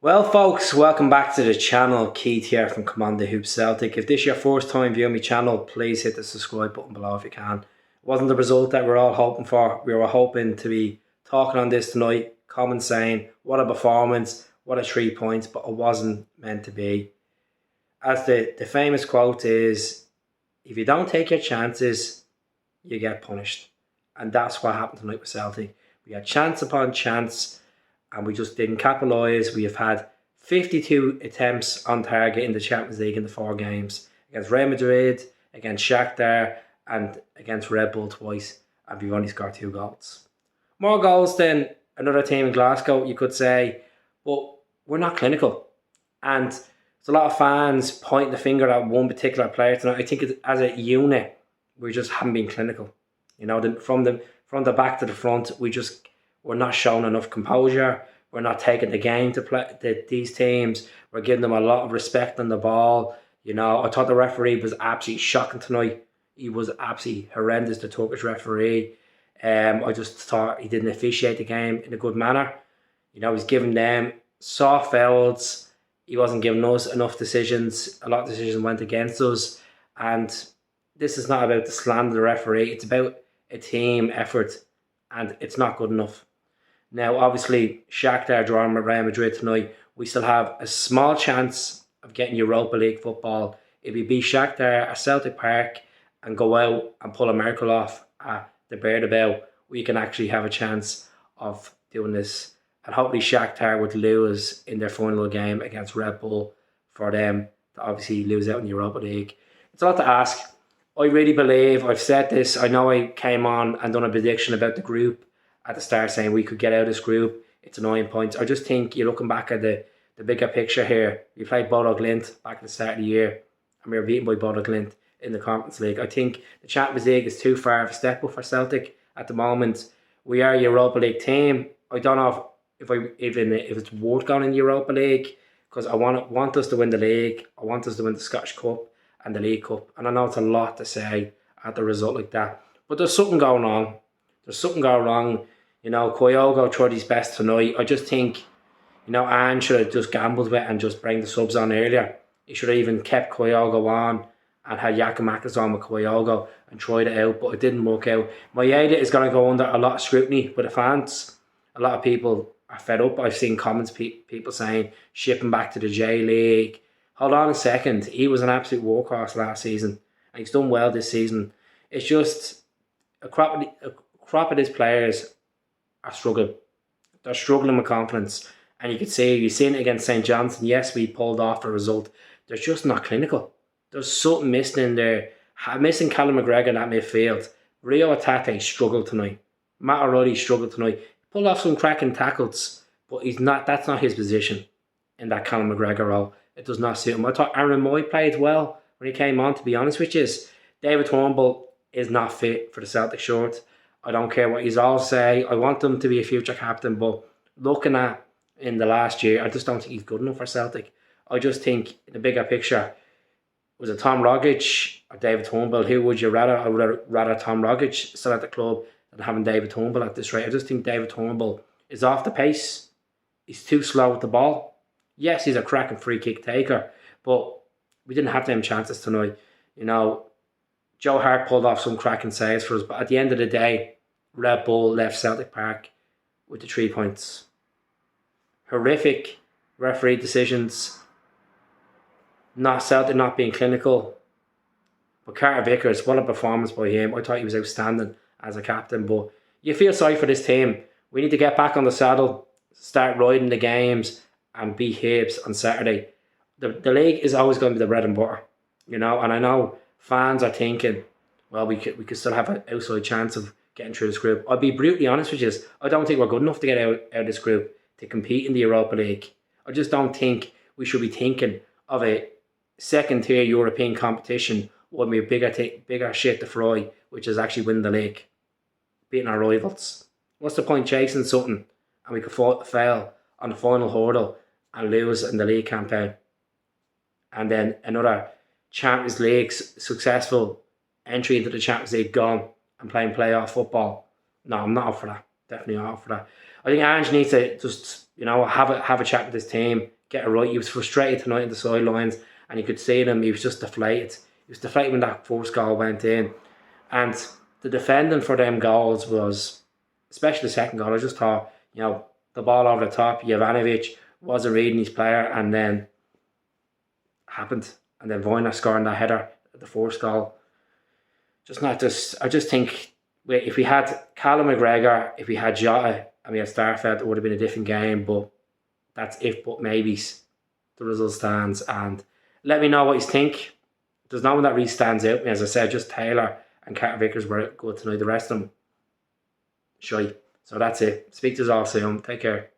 Well, folks, welcome back to the channel. Keith here from Commander Hoop Celtic. If this is your first time viewing my channel, please hit the subscribe button below if you can. It wasn't the result that we're all hoping for. We were hoping to be talking on this tonight, comment saying, what a performance, what a 3 points, but it wasn't meant to be. As the famous quote is, if you don't take your chances, you get punished. And that's what happened tonight with Celtic. We had chance upon chance, and we just didn't capitalise. We have had 52 attempts on target in the Champions League in the 4 games. Against Real Madrid, against Shakhtar, and against Red Bull twice. And we've only scored 2 goals. More goals than another team in Glasgow, you could say. But we're not clinical. And there's a lot of fans pointing the finger at one particular player tonight. I think as a unit, we just haven't been clinical. You know, from the back to the front, we're not showing enough composure. We're not taking the game to play these teams. We're giving them a lot of respect on the ball. You know, I thought the referee was absolutely shocking tonight. He was absolutely horrendous, the Turkish referee. I just thought he didn't officiate the game in a good manner. You know, he's giving them soft fouls. He wasn't giving us enough decisions. A lot of decisions went against us. And this is not about the slander of the referee. It's about a team effort. And it's not good enough. Now, obviously, Shakhtar drawing with Real Madrid tonight. We still have a small chance of getting Europa League football. If we beat Shakhtar at Celtic Park and go out and pull a miracle off at the Bernabeu, we can actually have a chance of doing this. And hopefully Shakhtar would lose in their final game against Red Bull for them to obviously lose out in the Europa League. It's a lot to ask. I really believe, I've said this, I know I came on and done a prediction about the group at the start saying we could get out of this group. It's 9 points. I just think you're looking back at the bigger picture here. We played Bodo Glimt back at the start of the year and we were beaten by Bodo Glimt in the Conference League. I think the Champions League is too far of a step up for Celtic at the moment. We are a Europa League team. I don't know if it's worth going in the Europa League because I want us to win the league. I want us to win the Scottish Cup and the League Cup. And I know it's a lot to say at the result like that. But there's something going on. There's something going wrong. You know, Kyogo tried his best tonight. I just think, you know, Anne should have just gambled with it and just bring the subs on earlier. He should have even kept Kyogo on and had Giakoumakis on with Kyogo and tried it out, but it didn't work out. Maeda is going to go under a lot of scrutiny by the fans. A lot of people are fed up. I've seen comments, people saying, ship him back to the J League. Hold on a second. He was an absolute workhorse last season and he's done well this season. It's just a crop of these players are struggling. They're struggling with confidence. And you can see, you've seen it against St. Johnstone. Yes, we pulled off a result. They're just not clinical. There's something missing in there. Missing Callum McGregor in that midfield. Rio Atate struggled tonight. Matt O'Reilly struggled tonight. Pulled off some cracking tackles, but that's not his position in that Callum McGregor role. It does not suit him. I thought Aaron Moy played well when he came on, to be honest with you. David Turnbull is not fit for the Celtic shirt. I don't care what you all say. I want him to be a future captain, but looking at in the last year, I just don't think he's good enough for Celtic. I just think in the bigger picture, was it Tom Rogic or David Turnbull? Who would you rather? I would rather Tom Rogic still at the club than having David Turnbull at this rate. I just think David Turnbull is off the pace. He's too slow with the ball. Yes, he's a cracking free kick taker, but we didn't have them chances tonight. You know, Joe Hart pulled off some cracking saves for us, but at the end of the day, Red Bull left Celtic Park with the 3 points. Horrific referee decisions. Celtic not being clinical. But Carter Vickers, what a performance by him. I thought he was outstanding as a captain, but you feel sorry for this team. We need to get back on the saddle, start riding the games and beat Hibs on Saturday. The league is always going to be the bread and butter, you know, and I know fans are thinking, well, we could still have an outside chance of getting through this group. I'll be brutally honest with you, I don't think we're good enough to get out of this group to compete in the Europa League. I just don't think we should be thinking of a second tier European competition when we're bigger shit to fry, which is actually winning the league, beating our rivals. What's the point chasing something and we could fail on the final hurdle and lose in the league campaign? And then another Champions League successful entry into the Champions League gone and playing playoff football. No, I'm not up for that. Definitely not up for that. I think Ange needs to just, have a chat with his team, get it right. He was frustrated tonight in the sidelines, and you could see him. He was just deflated. He was deflated when that first goal went in, and the defending for them goals was, especially the second goal. I just thought, the ball over the top. Jovanovic wasn't reading his player, and then happened, and then Voyner scoring that header at the first goal. I just think if we had Callum McGregor, if we had Jota, and we had Starfelt, it would have been a different game. But that's if but maybes. The result stands, and let me know what you think. There's no one that really stands out. As I said, just Taylor and Carter Vickers were good tonight. The rest of them, shy. So that's it. Speak to us all soon. Take care.